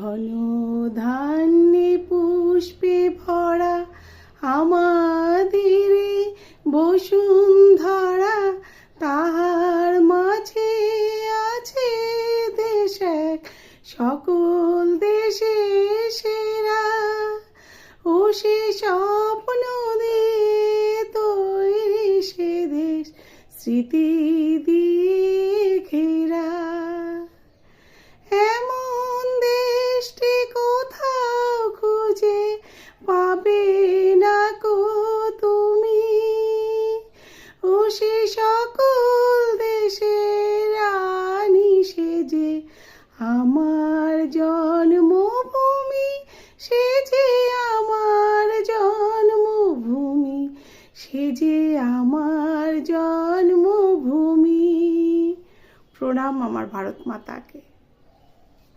ঘন ধান্যে পুষ্পে ভরা আমাদের বসুন্ধরা, তাহার মাঝে আছে দেশ এক, সকল দেশে সেরা। ও সে স্বপ্ন দিয়ে তৈরি সে দেশ, স্মৃতি দিয়ে ঘেরা। এমন দেশটি কোথাও খুঁজে পাবে না কো তুমি। ও সে সকল দেশের রানী সেজে আমার জন্মভূমি, সেজে আমার জন্মভূমি, সেজে আমার জন্মভূমি। প্রণাম আমার ভারত মাতাকে।